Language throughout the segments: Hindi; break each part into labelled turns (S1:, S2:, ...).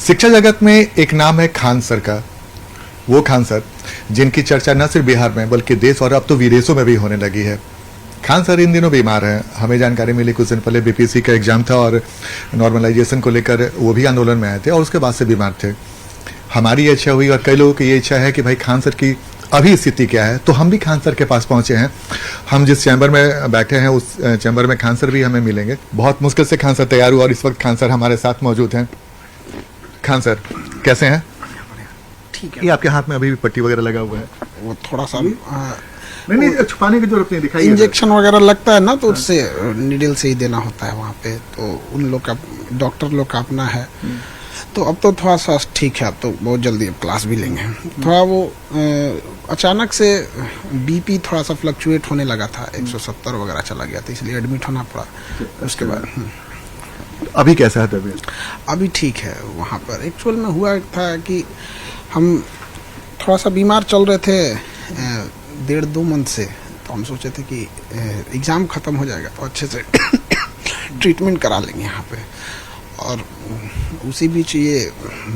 S1: शिक्षा जगत में एक नाम है खान सर का। वो खान सर जिनकी चर्चा न सिर्फ बिहार में बल्कि देश और अब तो विदेशों में भी होने लगी है। खान सर इन दिनों बीमार हैं। हमें जानकारी मिली कुछ दिन पहले बीपीएससी का एग्जाम था और नॉर्मलाइजेशन को लेकर वो भी आंदोलन में आए थे और उसके बाद से बीमार थे। हमारी इच्छा हुई और कई लोगों की ये इच्छा है कि भाई खान सर की अभी स्थिति क्या है, तो हम भी खान सर के पास पहुंचे हैं। हम जिस चैम्बर में बैठे हैं उस चैम्बर में खान सर भी हमें मिलेंगे। बहुत मुश्किल से खान सर तैयार हुआ और इस वक्त खान सर हमारे साथ मौजूद हैं। खान सर कैसे हैं?
S2: ठीक है।
S1: ये आपके हाथ में अभी भी पट्टी वगैरह लगा हुआ है?
S2: वो थोड़ा सा
S1: नहीं छुपाने की जरूरत नहीं, दिखाई
S2: इंजेक्शन वगैरह लगता है ना, तो उससे नीडल से ही देना होता है वहाँ पे। तो उन लोग का, डॉक्टर लोग का अपना है। तो अब तो थोड़ा सा ठीक है, अब तो बहुत जल्दी अब क्लास भी लेंगे। थोड़ा वो अचानक से बीपी थोड़ा सा फ्लक्चुएट होने लगा था, 170 वगैरह चला गया था, इसलिए एडमिट होना पड़ा। उसके बाद
S1: अभी कैसा है तबीयत?
S2: अभी ठीक है। वहाँ पर एक्चुअल में हुआ था कि हम थोड़ा सा बीमार चल रहे थे 1.5-2 मंथ से। तो हम सोचे थे कि एग्ज़ाम ख़त्म हो जाएगा तो अच्छे से ट्रीटमेंट करा लेंगे यहाँ पे। और उसी बीच ये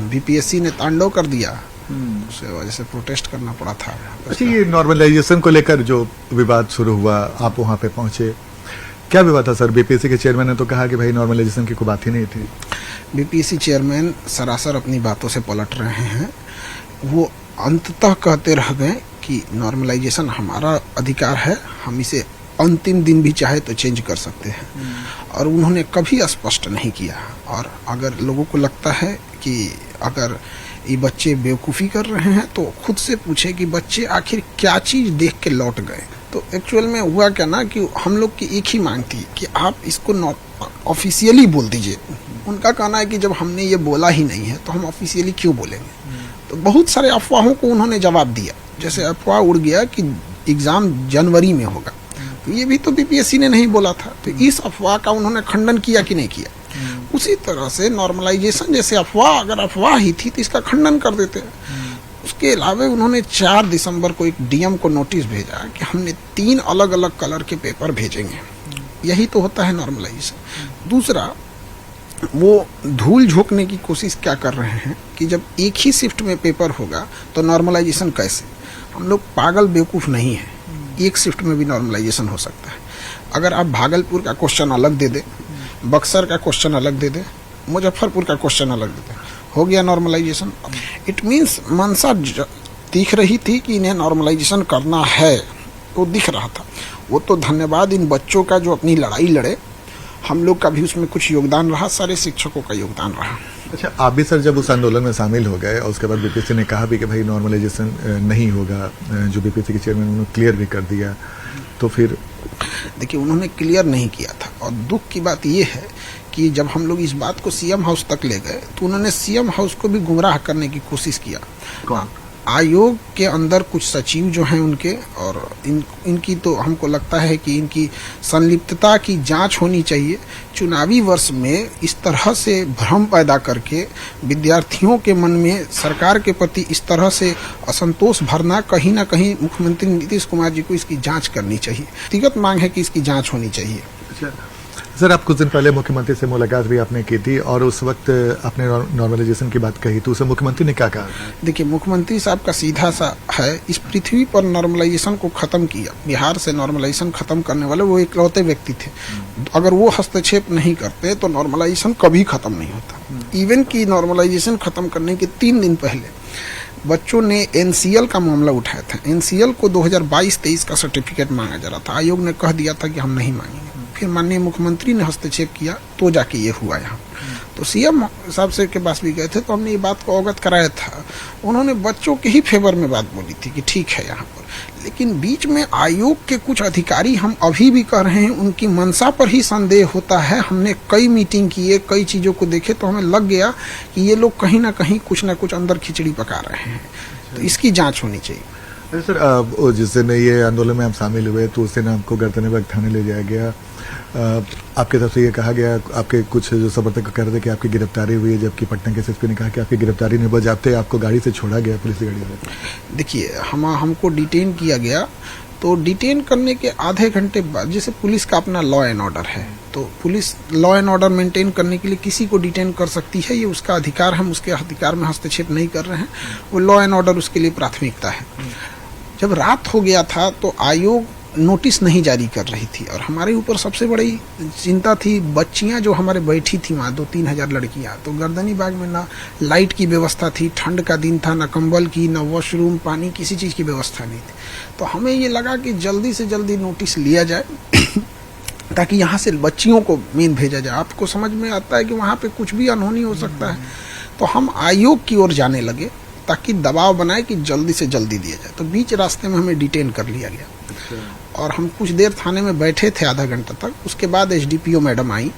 S2: बीपीएससी ने तांडव कर दिया, उस वजह से प्रोटेस्ट करना पड़ा था।
S1: अच्छा, ये नॉर्मलाइजेशन को लेकर जो विवाद शुरू हुआ, आप वहाँ पे पहुँचे, क्या विवाद था सर? बीपीएससी के चेयरमैन ने तो कहा कि भाई नॉर्मलाइजेशन की कोई बात ही नहीं थी।
S2: बीपीएससी चेयरमैन सरासर अपनी बातों से पलट रहे हैं। वो अंततः कहते रह गए कि नॉर्मलाइजेशन हमारा अधिकार है, हम इसे अंतिम दिन भी चाहे तो चेंज कर सकते हैं। और उन्होंने कभी स्पष्ट नहीं किया। और अगर लोगों को लगता है कि अगर ये बच्चे बेवकूफ़ी कर रहे हैं तो खुद से पूछे कि बच्चे आखिर क्या चीज़ देख के लौट गए। तो एक्चुअल में हुआ क्या ना कि हम लोग की एक ही मांग थी कि आप इसको ऑफिशियली बोल दीजिए। उनका कहना है कि जब हमने ये बोला ही नहीं है तो हम ऑफिशियली क्यों बोलेंगे। तो बहुत सारे अफवाहों को उन्होंने जवाब दिया। जैसे अफवाह उड़ गया कि एग्ज़ाम जनवरी में होगा, तो ये भी तो बीपीएससी ने नहीं बोला था। तो इस अफवाह का उन्होंने खंडन किया कि नहीं किया। उसी तरह से नॉर्मलाइजेशन जैसे अफवाह, अगर अफवाह ही थी तो इसका खंडन कर देते। उसके अलावा उन्होंने 4 दिसंबर को एक डीएम को नोटिस भेजा कि हमने 3 अलग अलग कलर के पेपर भेजेंगे। यही तो होता है नॉर्मलाइजेशन। दूसरा, वो धूल झोंकने की कोशिश क्या कर रहे हैं कि जब एक ही शिफ्ट में पेपर होगा तो नॉर्मलाइजेशन कैसे? हम लोग पागल बेवकूफ़ नहीं हैं। एक शिफ्ट में भी नॉर्मलाइजेशन हो सकता है। अगर आप भागलपुर का क्वेश्चन अलग दे दे, बक्सर का क्वेश्चन अलग दे दे, मुजफ्फरपुर का क्वेश्चन अलग दे दे, हो गया नॉर्मलाइजेशन। इट मीन्स मंशा दिख रही थी कि इन्हें नॉर्मलाइजेशन करना है, तो दिख रहा था। वो तो धन्यवाद इन बच्चों का जो अपनी लड़ाई लड़े। हम लोग का भी उसमें कुछ योगदान रहा, सारे शिक्षकों का योगदान रहा।
S1: अच्छा, आप भी सर जब उस आंदोलन में शामिल हो गए और उसके बाद बीपीएससी ने कहा भी कि भाई नॉर्मलाइजेशन नहीं होगा, जो बीपीएससी के चेयरमैन उन्होंने क्लियर भी कर दिया, तो फिर
S2: देखिए उन्होंने क्लियर नहीं किया था। और दुख की बात ये है कि जब हम लोग इस बात को सीएम हाउस तक ले गए तो उन्होंने सीएम हाउस को भी गुमराह करने की कोशिश किया।
S1: कौन?
S2: आयोग के अंदर कुछ सचिव जो हैं उनके, और इनकी तो हमको लगता है कि इनकी संलिप्तता की जांच होनी चाहिए। चुनावी वर्ष में इस तरह से भ्रम पैदा करके विद्यार्थियों के मन में सरकार के प्रति इस तरह से असंतोष भरना, कहीं ना कहीं मुख्यमंत्री नीतीश कुमार जी को इसकी जांच करनी चाहिए। व्यक्तिगत मांग है कि इसकी जांच होनी चाहिए।
S1: अच्छा सर, आप कुछ दिन पहले मुख्यमंत्री से मुलाकात भी आपने की थी और उस वक्त आपने नॉर्मलाइजेशन की बात कही, तो उसे मुख्यमंत्री ने क्या कहा?
S2: देखिए मुख्यमंत्री साहब का सीधा सा है, इस पृथ्वी पर नॉर्मलाइजेशन को खत्म किया, बिहार से नॉर्मलाइजेशन खत्म करने वाले वो इकलौते व्यक्ति थे। अगर वो हस्तक्षेप नहीं करते तो नॉर्मलाइजेशन कभी खत्म नहीं होता। इवन की नॉर्मलाइजेशन खत्म करने के 3 दिन पहले बच्चों ने एनसीएल का मामला उठाया था। एनसीएल को 2022-23 का सर्टिफिकेट मांगा जा रहा था। आयोग ने कह दिया था कि हम नहीं मांगेंगे। फिर माननीय मुख्यमंत्री ने हस्तक्षेप किया तो जाके ये हुआ यहाँ। तो सीएम साहब से के पास भी गए थे तो हमने ये बात को अवगत कराया था। उन्होंने बच्चों के ही फेवर में बात बोली थी कि ठीक है यहाँ पर। लेकिन बीच में आयोग के कुछ अधिकारी, हम अभी भी कह रहे हैं, उनकी मंशा पर ही संदेह होता है। हमने कई मीटिंग किए, कई चीज़ों को देखे तो हमें लग गया कि ये लोग कहीं ना कुछ अंदर खिचड़ी पका रहे हैं। तो इसकी जाँच होनी चाहिए।
S1: सर, जिस दिन ये आंदोलन में आप शामिल हुए तो उस दिन आपको गर्दनीबाग थाने ले जाया गया। आपके तरफ से ये कहा गया, आपके कुछ जो समर्थक कह रहे थे कि आपकी गिरफ्तारी हुई है, जबकि पटना के एसएसपी ने कहा कि आपकी गिरफ्तारी नहीं, बजाते आपको गाड़ी से छोड़ा गया पुलिस गाड़ी से।
S2: देखिए हमको डिटेन किया गया तो डिटेन करने के आधे घंटे बाद, जैसे पुलिस का अपना लॉ एंड ऑर्डर है, तो police law and order maintain करने के लिए किसी को डिटेन कर सकती है, ये उसका अधिकार, हम उसके अधिकार में हस्तक्षेप नहीं कर रहे हैं, वो लॉ एंड ऑर्डर उसके लिए प्राथमिकता है। जब रात हो गया था तो आयोग नोटिस नहीं जारी कर रही थी, और हमारे ऊपर सबसे बड़ी चिंता थी बच्चियां जो हमारे बैठी थी वहाँ, 2-3 हजार लड़कियां, तो गर्दनी बाग में ना लाइट की व्यवस्था थी, ठंड का दिन था, ना कंबल की, ना वॉशरूम, पानी, किसी चीज़ की व्यवस्था नहीं थी। तो हमें ये लगा कि जल्दी से जल्दी नोटिस लिया जाए ताकि यहाँ से बच्चियों को मेन भेजा जाए। आपको समझ में आता है कि वहाँ पे कुछ भी अनहोनी हो सकता है। तो हम आयोग की ओर जाने लगे ताकि दबाव बनाए कि जल्दी से जल्दी दिया जाए। तो बीच रास्ते में हमें डिटेन कर लिया गया और हम कुछ देर थाने में बैठे थे, आधा घंटा तक। उसके बाद एसडीपीओ मैडम आई,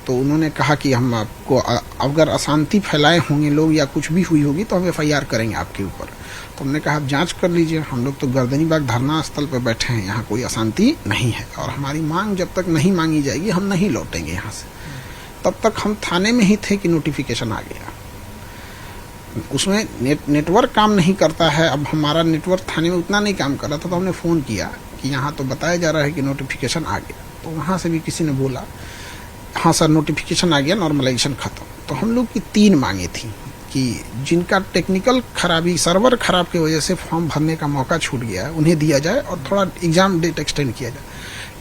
S2: तो उन्होंने कहा कि हम आपको अगर अशांति फैलाए होंगे लोग या कुछ भी हुई होगी तो हम एफआईआर करेंगे आपके ऊपर। तो हमने कहा आप जांच कर लीजिए, हम लोग तो गर्दनी बाग धरना स्थल पर बैठे हैं, यहाँ कोई अशांति नहीं है और हमारी मांग जब तक नहीं मांगी जाएगी हम नहीं लौटेंगे यहाँ से। तब तक हम थाने में ही थे कि नोटिफिकेशन आ गया। उसमें नेटवर्क काम नहीं करता है। अब हमारा नेटवर्क थाने में उतना नहीं काम कर रहा था, तो हमने फ़ोन किया कि यहाँ तो बताया जा रहा है कि नोटिफिकेशन आ गया। तो वहाँ से भी किसी ने बोला हाँ सर नोटिफिकेशन आ गया, नॉर्मलाइजेशन खत्म। तो हम लोग की 3 मांगे थी कि जिनका टेक्निकल खराबी, सर्वर खराब की वजह से फॉर्म भरने का मौका छूट गया है उन्हें दिया जाए और थोड़ा एग्ज़ाम डेट एक्सटेंड किया जाए।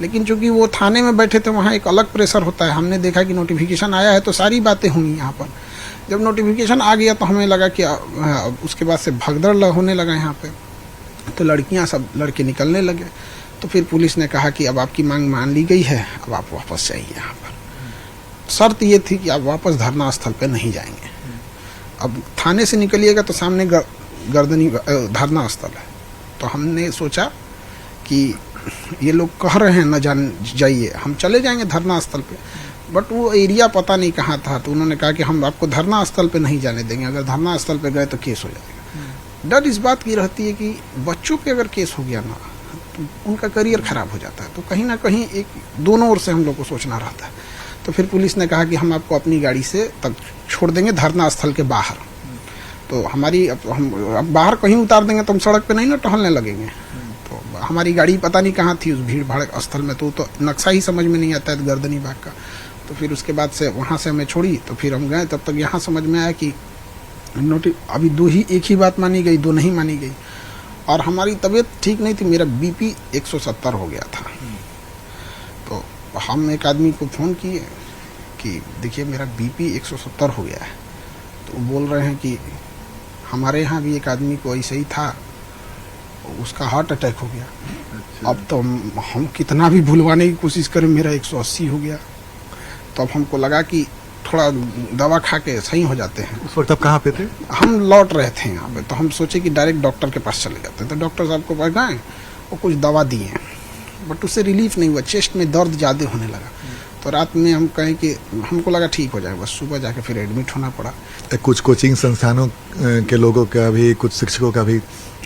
S2: लेकिन चूंकि वो थाने में बैठे थे, वहाँ एक अलग प्रेशर होता है। हमने देखा कि नोटिफिकेशन आया है तो सारी बातें होंगी यहाँ पर। जब नोटिफिकेशन आ गया तो हमें लगा कि उसके बाद से भगदड़ होने लगा यहाँ पे, तो लड़कियाँ सब लड़के निकलने लगे। तो फिर पुलिस ने कहा कि अब आपकी मांग मान ली गई है, अब आप वापस जाइए। यहाँ पर शर्त ये थी कि आप वापस धरना स्थल पे नहीं जाएंगे। अब थाने से निकलिएगा तो सामने गर्दनी धरना स्थल है। तो हमने सोचा कि ये लोग कह रहे हैं न जाइए, हम चले जाएंगे धरना स्थल पे, बट वो एरिया पता नहीं कहाँ था। तो उन्होंने कहा कि हम आपको धरना स्थल पे नहीं जाने देंगे, अगर धरना स्थल पे गए तो केस हो जाएगा। डर इस बात की रहती है कि बच्चों पे अगर केस हो गया ना तो उनका करियर खराब हो जाता है। तो कहीं ना कहीं एक दोनों ओर से हम लोग को सोचना रहता है। तो फिर पुलिस ने कहा कि हम आपको अपनी गाड़ी से तक छोड़ देंगे धरना स्थल के बाहर। तो हमारी हम बाहर कहीं उतार देंगे तो हम सड़क पे नहीं ना टहलने लगेंगे। तो हमारी गाड़ी पता नहीं कहाँ थी उस भीड़ भाड़ स्थल में, तो नक्शा ही समझ में नहीं आता है गर्दनी बाग का। तो फिर उसके बाद से वहाँ से हमें छोड़ी, तो फिर हम गए। तब तक यहाँ समझ में आया कि अभी एक ही बात मानी गई, 2 नहीं मानी गई। और हमारी तबीयत ठीक नहीं थी, मेरा बीपी 170 हो गया था। तो हम एक आदमी को फ़ोन किए कि देखिए मेरा बीपी 170 हो गया है। तो बोल रहे हैं कि हमारे यहाँ भी एक आदमी को ऐसे ही था, उसका हार्ट अटैक हो गया। अब तो हम कितना भी भूलवाने की कोशिश करें, मेरा 180 हो गया। तो अब हमको लगा कि थोड़ा दवा खा के सही हो जाते हैं।
S1: उस वक्त आप कहाँ पे थे?
S2: हम लौट रहे थे यहाँ पे। तो हम सोचे कि डायरेक्ट डॉक्टर के पास चले जाते हैं। तो डॉक्टर साहब को पास गए, वो कुछ दवा दिए, बट उससे रिलीफ नहीं हुआ, चेस्ट में दर्द ज़्यादा होने लगा। तो रात में हम कहें कि हमको लगा ठीक हो जाएगा, बस सुबह जाके फिर एडमिट होना पड़ा।
S1: कुछ कोचिंग संस्थानों के लोगों का भी, कुछ शिक्षकों का भी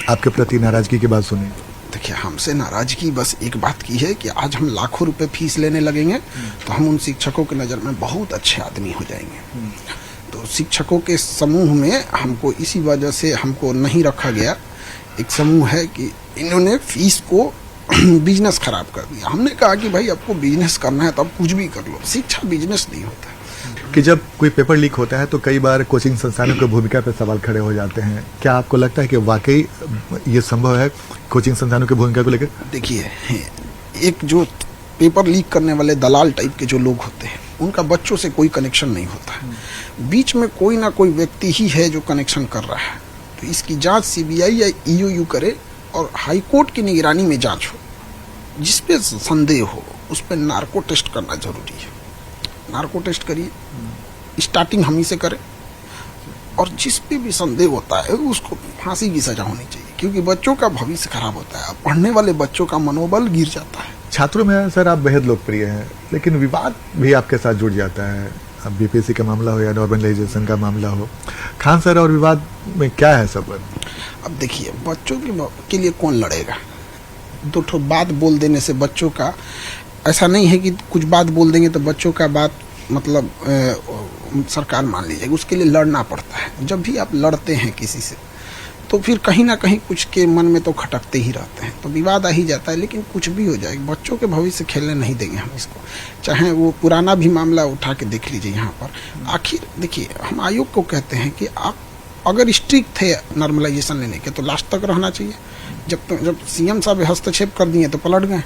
S1: आपके प्रति नाराजगी की बात सुनी।
S2: देखिए हमसे नाराजगी बस एक बात की है कि आज हम लाखों रुपए फीस लेने लगेंगे तो हम उन शिक्षकों की नज़र में बहुत अच्छे आदमी हो जाएंगे। तो शिक्षकों के समूह में हमको इसी वजह से हमको नहीं रखा गया। एक समूह है कि इन्होंने फीस को बिजनेस खराब कर दिया। हमने कहा कि भाई आपको बिजनेस करना है तो आप कुछ भी कर लो, शिक्षा बिजनेस नहीं होता है।
S1: कि जब कोई पेपर लीक होता है तो कई बार कोचिंग संस्थानों की भूमिका पर सवाल खड़े हो जाते हैं। क्या आपको लगता है कि वाकई ये संभव है कोचिंग संस्थानों की भूमिका को लेकर?
S2: देखिए, एक जो पेपर लीक करने वाले दलाल टाइप के जो लोग होते हैं उनका बच्चों से कोई कनेक्शन नहीं होता है। बीच में कोई ना कोई व्यक्ति ही है जो कनेक्शन कर रहा है। तो इसकी जांच सीबीआई या ईओयू करे और हाई कोर्ट की निगरानी में जांच हो। जिस पे संदेह हो उस पर नार्को टेस्ट करना जरूरी है। नार्को टेस्ट करिए, स्टार्टिंग हम ही से करें, और जिस पे भी संदेह होता है उसको फांसी की सजा होनी चाहिए, क्योंकि बच्चों का भविष्य खराब होता है। पढ़ने वाले बच्चों का मनोबल गिर जाता है।
S1: छात्रों में सर आप बेहद लोकप्रिय हैं, लेकिन विवाद भी आपके साथ जुड़ जाता है। अब बीपीएससी का मामला हो या नॉर्मलाइजेशन का मामला हो, खान सर और विवाद में क्या है सब?
S2: अब देखिए, बच्चों के लिए कौन लड़ेगा? 2 ठो बात बोल देने से बच्चों का, ऐसा नहीं है कि कुछ बात बोल देंगे तो बच्चों का बात मतलब सरकार मान लीजिएगा। उसके लिए लड़ना पड़ता है। जब भी आप लड़ते हैं किसी से तो तो फिर कहीं ना कहीं कुछ के मन में तो खटकते ही रहते हैं, तो विवाद आ ही जाता है। लेकिन कुछ भी हो जाए, बच्चों के भविष्य खेलने नहीं देंगे हम इसको, चाहे वो पुराना भी मामला उठा के देख लीजिए यहाँ पर। आखिर देखिए, हम आयोग को कहते हैं कि आप अगर स्ट्रिक्ट थे नॉर्मलाइजेशन लेने के तो लास्ट तक रहना चाहिए। जब सीएम साहब हस्तक्षेप कर दिए तो पलट गए।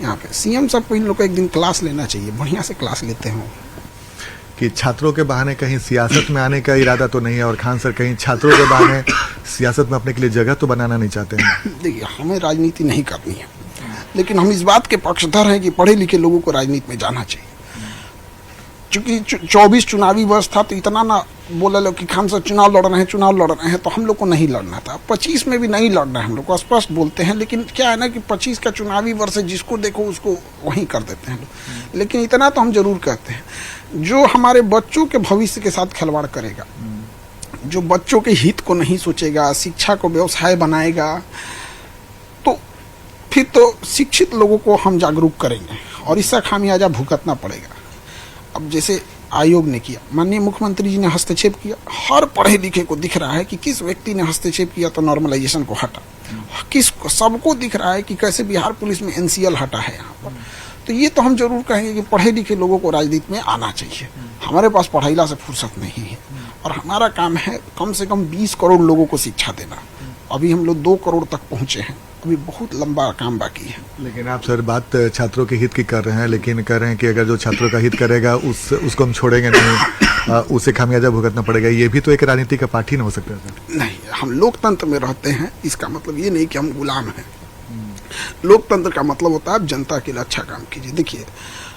S2: यहाँ पे सीएम साहब को इन लोग को एक दिन क्लास लेना चाहिए, बढ़िया से क्लास लेते हों
S1: कि छात्रों के बहाने कहीं सियासत में आने का इरादा तो नहीं है, और खान सर कहीं छात्रों के बहाने सियासत में अपने के लिए जगह तो बनाना नहीं चाहते हैं।
S2: देखिए, हमें राजनीति नहीं करनी है, लेकिन हम इस बात के पक्षधर हैं कि पढ़े लिखे लोगों को राजनीति में जाना चाहिए। चूंकि 24 चुनावी वर्ष था तो इतना ना बोला लो कि खान सर चुनाव लड़ रहे हैं, तो हम लोग को नहीं लड़ना था। 25 में भी नहीं लड़ना है, हम लोग को स्पष्ट बोलते हैं। लेकिन क्या है ना कि 25 का चुनावी वर्ष है, जिसको देखो उसको वहीं कर देते हैं लोग। लेकिन इतना तो हम जरूर कहते हैं, जो हमारे बच्चों के भविष्य के साथ खिलवाड़ करेगा, जो बच्चों के हित को नहीं सोचेगा, शिक्षा को व्यवसाय बनाएगा, तो फिर तो शिक्षित लोगों को हम जागरूक करेंगे और इसका खामियाजा भुगतना पड़ेगा। अब जैसे आयोग ने किया, माननीय मुख्यमंत्री जी ने हस्तक्षेप किया, हर पढ़े लिखे को दिख रहा है कि किस व्यक्ति ने हस्तक्षेप किया तो नॉर्मलाइजेशन को हटा, सबको दिख रहा है कि कैसे बिहार पुलिस में एनसीएल हटा है यहाँ पर। तो ये तो हम जरूर कहेंगे कि पढ़े लिखे लोगों को राजनीति में आना चाहिए। हमारे पास पढ़ाईला से फुर्सत नहीं है और हमारा काम है कम से कम 20 करोड़ लोगों को शिक्षा देना। अभी हम लोग 2 करोड़ तक पहुंचे हैं, अभी बहुत लंबा काम बाकी है।
S1: लेकिन आप सर बात छात्रों के हित की कर रहे हैं, लेकिन कह रहे हैं कि अगर जो छात्रों का हित करेगा उसको हम छोड़ेंगे नहीं, उसे खामियाजा भुगतना पड़ेगा। ये भी तो एक राजनीति का पार्ट ही ना हो सकता है सर।
S2: नहीं, हम लोकतंत्र में रहते हैं, इसका मतलब ये नहीं कि हम गुलाम हैं। लोकतंत्र का मतलब होता है आप जनता के लिए अच्छा काम कीजिए। देखिए,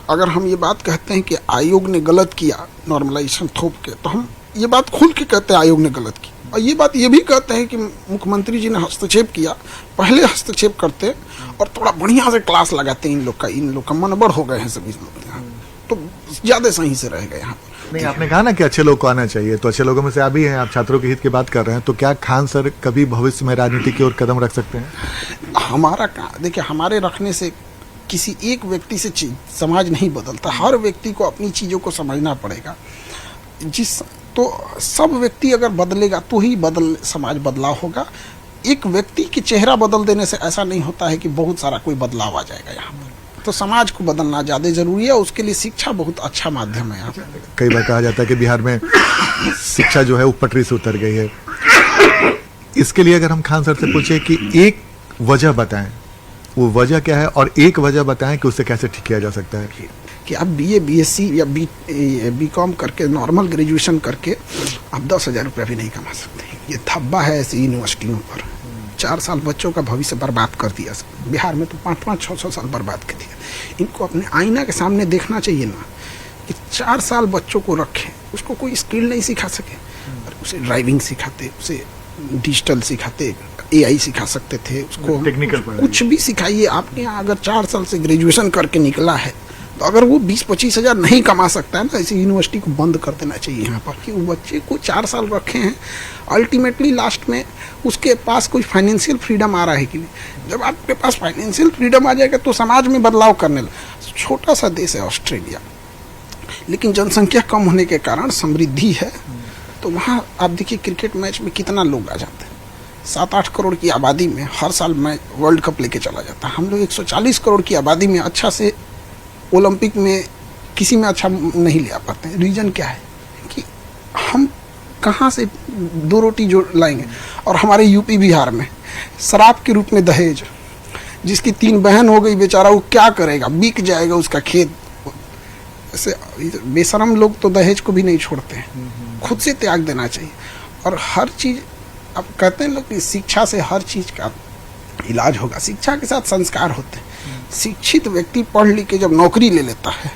S2: अगर हम ये बात कहते हैं कि आयोग ने गलत किया नॉर्मलाइजेशन थोप के, तो हम ये बात खुल के कहते हैं आयोग ने गलत की, और ये बात ये भी कहते हैं कि मुख्यमंत्री जी ने हस्तक्षेप किया, पहले हस्तक्षेप करते और थोड़ा बढ़िया से क्लास लगाते। इन लोग का मनबड़ हो गए हैं सभी लोग यहाँ, तो ज्यादा सही से रह गए यहाँ।
S1: नहीं, आपने कहा ना कि अच्छे लोग को आना चाहिए, तो अच्छे लोगों में से आप भी हैं, आप छात्रों के हित की बात कर रहे हैं, तो क्या खान सर कभी भविष्य में राजनीति की ओर कदम रख सकते हैं?
S2: हमारा देखिए, हमारे रखने से किसी एक व्यक्ति से समाज नहीं बदलता, हर व्यक्ति को अपनी चीजों को समझना पड़ेगा। तो सब व्यक्ति अगर बदलेगा तो ही समाज बदलाव होगा। एक व्यक्ति की चेहरा बदल देने से ऐसा नहीं होता है कि बहुत सारा कोई बदलाव आ जाएगा यहाँ पर। तो समाज को बदलना ज्यादा जरूरी है, उसके लिए शिक्षा बहुत अच्छा माध्यम है यहाँ पे।
S1: कई बार कहा जाता है कि बिहार में शिक्षा जो है वो पटरी से उतर गई है। इसके लिए अगर हम खान सर से पूछे कि एक वजह बताएं, वो वजह क्या है, और एक वजह बताएं कि उसे कैसे ठीक किया जा सकता है।
S2: कि आप BA BSc या BCom करके, नॉर्मल ग्रेजुएशन करके आप 10,000 रुपया भी नहीं कमा सकते। ये धब्बा है ऐसी यूनिवर्सिटियों पर। 4 साल बच्चों का भविष्य बर्बाद कर दिया। बिहार में तो 5-5, 6 साल बर्बाद कर दिया। इनको अपने आईना के सामने देखना चाहिए ना, कि 4 साल बच्चों को रखें, उसको कोई स्किल नहीं सिखा सके, उसे ड्राइविंग सिखाते, उसे डिजिटल सिखाते, AI सिखा सकते थे, उसको
S1: टेक्निकल
S2: कुछ भी सिखाइए। आपके यहाँ अगर 4 साल से ग्रेजुएशन करके निकला है, तो अगर वो 20-25 हज़ार नहीं कमा सकता है ना, ऐसी यूनिवर्सिटी को बंद कर देना चाहिए यहाँ पर। कि वो बच्चे को 4 साल रखे हैं, अल्टीमेटली लास्ट में उसके पास कोई फाइनेंशियल फ्रीडम आ रहा है कि नहीं। जब आपके पास फाइनेंशियल फ्रीडम आ जाएगा तो समाज में बदलाव करने लगा। छोटा सा देश है ऑस्ट्रेलिया, लेकिन जनसंख्या कम होने के कारण समृद्धि है। तो वहाँ आप देखिए क्रिकेट मैच में कितना लोग आ जाते हैं। 7-8 करोड़ की आबादी में हर साल मैच वर्ल्ड कप लेके चला जाता है। हम लोग 140 करोड़ की आबादी में अच्छा से ओलंपिक में किसी में अच्छा नहीं ले आ पाते हैं। रीजन क्या है कि हम कहाँ से 2 रोटी जो लाएंगे। और हमारे यूपी बिहार में शराब के रूप में दहेज, जिसकी 3 बहन हो गई, बेचारा वो क्या करेगा, बिक जाएगा उसका खेत। ऐसे बेशरम लोग तो दहेज को भी नहीं छोड़ते हैं, खुद से त्याग देना चाहिए। और हर चीज़, अब कहते हैं लोग कि शिक्षा से हर चीज़ का इलाज होगा। शिक्षा के साथ संस्कार होते हैं। शिक्षित व्यक्ति पढ़ लिख के जब नौकरी ले लेता है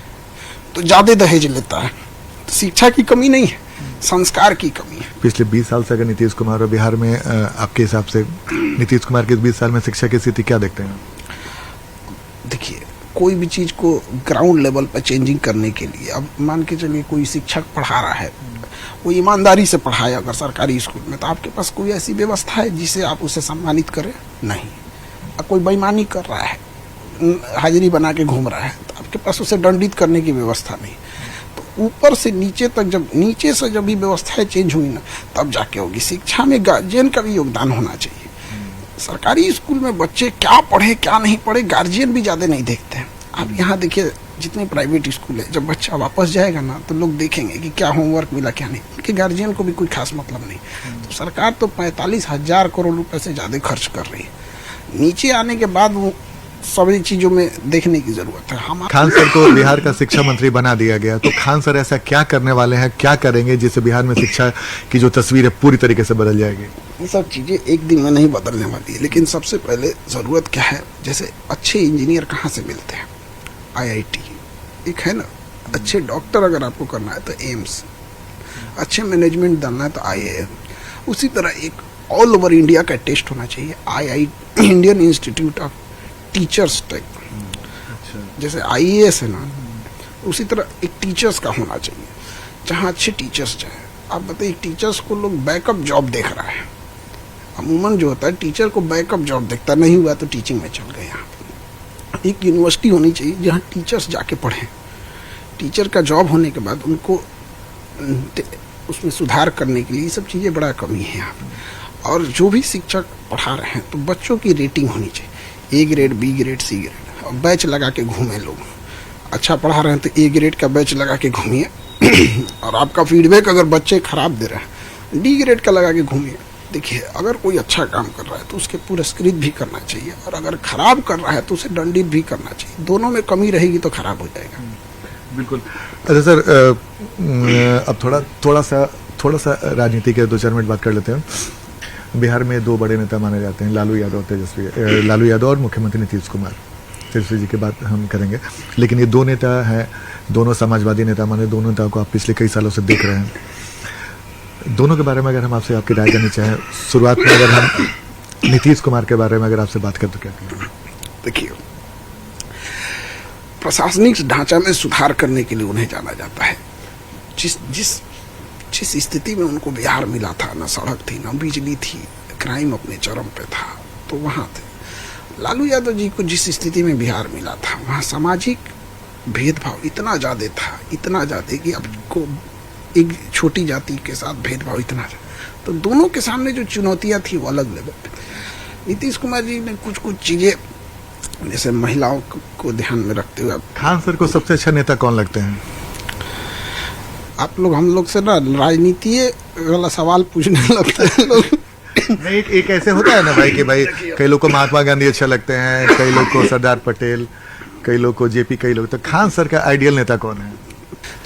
S2: तो ज़्यादा दहेज लेता है। तो शिक्षा की कमी नहीं है, संस्कार की कमी है।
S1: पिछले 20 साल से अगर नीतीश कुमार और बिहार में आपके हिसाब से नीतीश कुमार के 20 साल में शिक्षा की स्थिति क्या देखते हैं?
S2: देखिए, कोई भी चीज़ को ग्राउंड लेवल पर चेंजिंग करने के लिए, अब मान के चलिए कोई शिक्षक पढ़ा रहा है, वो ईमानदारी से पढ़ाए अगर सरकारी स्कूल में, तो आपके पास कोई ऐसी व्यवस्था है जिसे आप उसे सम्मानित करें? नहीं। कोई बेईमानी कर रहा है, हाजिरी बना के घूम रहा है, तो आपके पास उसे दंडित करने की व्यवस्था नहीं। तो ऊपर से नीचे तक, जब नीचे से जब भी व्यवस्थाएं चेंज हुई ना, तब जाके होगी। शिक्षा में गार्जियन का भी योगदान होना चाहिए। सरकारी स्कूल में बच्चे क्या पढ़े क्या नहीं पढ़े गार्जियन भी ज्यादा नहीं देखते हैं। अब यहाँ देखिए जितने प्राइवेट स्कूल है, जब बच्चा वापस जाएगा ना तो लोग देखेंगे कि क्या होमवर्क मिला क्या नहीं, उनके गार्जियन को भी कोई खास मतलब नहीं। तो सरकार तो 45,000 करोड़ रुपए से ज्यादा खर्च कर रही है। नीचे आने के बाद वो सभी चीजों में देखने की जरूरत है। हम
S1: खान सर को बिहार का शिक्षा मंत्री बना दिया गया, तो खान सर ऐसा क्या करने वाले हैं, क्या करेंगे जिससे बिहार में शिक्षा की जो तस्वीर है पूरी तरीके से बदल जाएगी?
S2: ये सब चीजें एक दिन में नहीं बदलने वाली है, लेकिन सबसे पहले जरूरत क्या है, जैसे अच्छे इंजीनियर कहाँ से मिलते हैं? IIT एक है ना। अच्छे डॉक्टर अगर आपको करना है तो एम्स, अच्छे मैनेजमेंट डालना है तो IIM। उसी तरह एक ऑल ओवर इंडिया का टेस्ट होना चाहिए, IIT Indian institute of teachers tech. जैसे IAS है ना, उसी तरह एक टीचर्स का होना चाहिए जहाँ अच्छे टीचर्स जाए। आप बताइए, टीचर्स को लोग बैकअप जॉब देख रहा है। अमूमन जो होता है टीचर को बैकअप जॉब देखता है, नहीं हुआ तो टीचिंग में चल गए। यहाँ पे एक यूनिवर्सिटी होनी चाहिए जहाँ टीचर्स जाके पढ़ें। टीचर का जॉब होने के बाद उनको उसमें सुधार करने के लिए ये सब चीज़ें बड़ा कमी है यहाँ पे। और जो भी शिक्षक पढ़ा रहे हैं तो बच्चों की रेटिंग होनी चाहिए, A grade, B grade, C grade. और बैच लगा के घूमे लोग। अच्छा पढ़ा रहे हैं तो A ग्रेड का बैच लगा के घूमिए और आपका फीडबैक अगर बच्चे खराब दे रहे हैं, D ग्रेड का लगा के घूमिए। देखिए, अगर कोई अच्छा काम कर रहा है तो उसके पुरस्कृत भी करना चाहिए, और अगर खराब कर रहा है तो उसे दंडित भी करना चाहिए। दोनों में कमी रहेगी तो खराब हो जाएगा।
S1: बिल्कुल। अच्छा सर, अब थोड़ा सा राजनीति के 2-4 मिनट बात कर लेते हैं। बिहार में 2 बड़े नेता माने जाते हैं, लालू यादव और मुख्यमंत्री नीतीश कुमार। तेजस्वी जी की बात हम करेंगे, लेकिन ये 2 नेता हैं, दोनों समाजवादी नेता माने। दोनों नेताओं को आप पिछले कई सालों से देख रहे हैं। दोनों के बारे में अगर हम आपसे आपकी राय जाननी चाहें, शुरुआत में अगर हम नीतीश कुमार के बारे में अगर आपसे बात करें तो क्या कहेंगे?
S2: देखिए, प्रशासनिक ढांचा में सुधार करने के लिए उन्हें जाना जाता है। जिस स्थिति में उनको बिहार मिला था, ना सड़क थी ना बिजली थी, क्राइम अपने चरम पे था, तो वहाँ थे। लालू यादव जी को जिस स्थिति में बिहार मिला था, वहाँ सामाजिक भेदभाव इतना ज़्यादा कि आपको एक छोटी जाति के साथ भेदभाव इतना ज़्यादा। तो दोनों के सामने जो चुनौतियाँ थी वो अलग लेवल पे। नीतीश कुमार जी ने कुछ चीज़ें, जैसे महिलाओं को ध्यान में रखते हुए।
S1: खान सर को सबसे अच्छा नेता कौन लगते हैं?
S2: आप लोग हम लोग से ना राजनीति वाला सवाल पूछने लगते हैं लोग।
S1: नहीं, एक ऐसे होता है ना भाई कि भाई कई लोग को महात्मा गांधी अच्छा लगते हैं, कई लोग को सरदार पटेल, कई लोग को JP, कई लोग। तो खान सर का आइडियल नेता कौन है?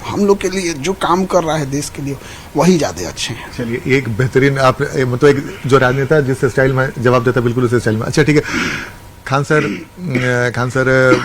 S2: तो हम लोग के लिए जो काम कर रहा है देश के लिए, वही ज्यादा अच्छे हैं।
S1: चलिए, एक बेहतरीन आप मतलब एक जो राजनेता जिस स्टाइल में जवाब देता बिल्कुल उस स्टाइल में। अच्छा ठीक है, खान सर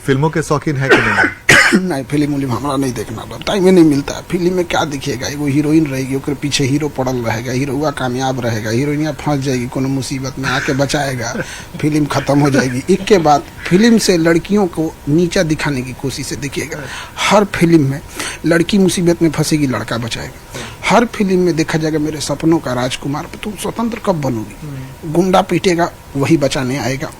S1: फिल्मों के शौकीन है कि नहीं?
S2: नहीं, फिल्म हमारा नहीं देखना, टाइम ही नहीं मिलता है। फिल्म में क्या दिखेगा? वो हीरोइन रहेगी, ओकर पीछे हीरो पड़ल रहेगा, हीरोआ कामयाब रहेगा, हीरोइनिया फंस जाएगी कोनो मुसीबत में, आके बचाएगा, फिल्म खत्म हो जाएगी। एक के बाद फिल्म से लड़कियों को नीचा दिखाने की कोशिश देखिएगा। हर फिल्म में लड़की मुसीबत में फंसेगी, लड़का बचाएगा। हर फिल्म में देखा जाएगा मेरे सपनों का राजकुमार, तुम स्वतंत्र कब बनोगी? गुंडा पीटेगा, वही बचाने आएगा,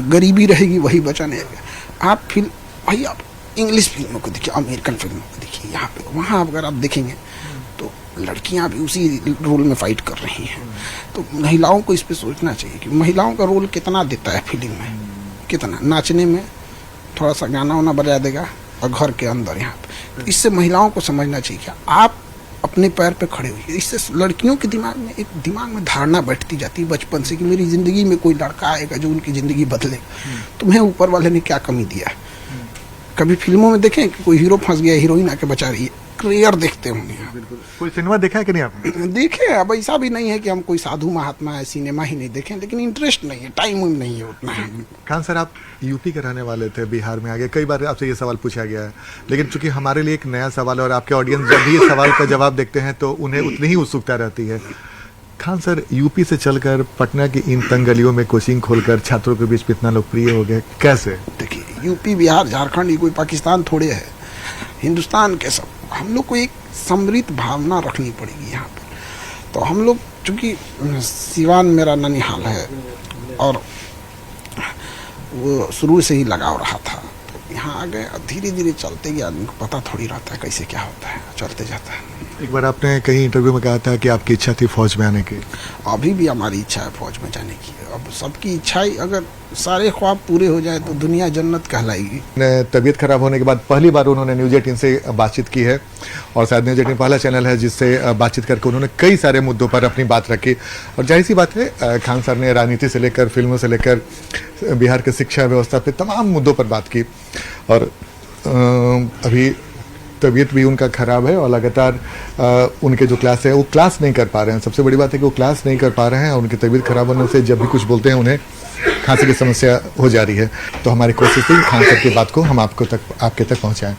S2: गरीबी रहेगी, वही बचाने आएगा। आप फिल्म भाई, आप इंग्लिश फिल्मों को देखिए, अमेरिकन फिल्मों को देखिए, यहाँ पे वहाँ अगर आप देखेंगे तो लड़कियाँ भी उसी रोल में फाइट कर रही हैं। तो महिलाओं को इस पे सोचना चाहिए कि महिलाओं का रोल कितना देता है फिल्म में, कितना नाचने में, थोड़ा सा गाना वाना बजा देगा, और घर के अंदर यहाँ पे। तो इससे महिलाओं को समझना चाहिए कि आप अपने पैर पे खड़े हुए। इससे लड़कियों के दिमाग में धारणा बैठती जाती है बचपन से कि मेरी जिंदगी में कोई लड़का आएगा जो उनकी जिंदगी बदलेगा। तुम्हें ऊपर वाले ने क्या कमी दिया है? कभी फिल्मों में देखें कि कोई हीरो फंस गया, हीरोइन आके बचा रही है? रेयर देखते होंगे।
S1: बिल्कुल। कोई सिनेमा देखा है कि नहीं आपने?
S2: देखे। अब ऐसा भी नहीं है कि हम कोई साधु महात्मा है, सिनेमा ही नहीं देखें, लेकिन इंटरेस्ट नहीं है, टाइम नहीं है उतना।
S1: खान सर, आप यूपी के रहने वाले थे, बिहार में आ गए, कई बार आपसे ये सवाल पूछा गया है, लेकिन चूंकि हमारे लिए एक नया सवाल है और आपके ऑडियंस जब भी इस सवाल का जवाब देखते हैं तो उन्हें उतनी ही उत्सुकता रहती है। खान सर, यूपी से चलकर पटना की इन तंग गलियों में कोचिंग खोलकर छात्रों के बीच इतना लोकप्रिय हो गए, कैसे?
S2: देखिए, यूपी, बिहार, झारखंड ये कोई पाकिस्तान थोड़े है, हिंदुस्तान के सब। हम लोग को एक समृद्ध भावना रखनी पड़ेगी यहाँ पर। तो हम लोग, चूँकि सिवान मेरा ननिहाल है और वो शुरू से ही लगाव रहा था, तो यहाँ यहाँ आ गए, और धीरे धीरे चलते ही आदमी को पता थोड़ी रहता है कैसे क्या होता है, चलते जाता है।
S1: एक बार आपने कहीं इंटरव्यू में कहा था कि आपकी इच्छा थी फौज में आने की।
S2: अभी भी हमारी इच्छा है फौज में जाने की। अब सबकी इच्छा ही, अगर सारे ख्वाब पूरे हो जाए तो दुनिया जन्नत कहलाएगी।
S1: तबीयत खराब होने के बाद पहली बार उन्होंने न्यूज 18 से बातचीत की है, और शायद न्यूज 18 पहला चैनल है जिससे बातचीत करके उन्होंने कई सारे मुद्दों पर अपनी बात रखी। और जाहिर सी बात है, खान सर ने राजनीति से लेकर फिल्मों से लेकर बिहार की शिक्षा व्यवस्था पे तमाम मुद्दों पर बात की। और अभी तबीयत भी उनका खराब है और लगातार उनके जो क्लास है वो क्लास नहीं कर पा रहे हैं। सबसे बड़ी बात है कि वो क्लास नहीं कर पा रहे हैं, और उनकी तबीयत खराब होने से जब भी कुछ बोलते हैं उन्हें खांसी की समस्या हो जा रही है। तो हमारी कोशिश थी खान सर की बात को हम आपके तक पहुंचाएं।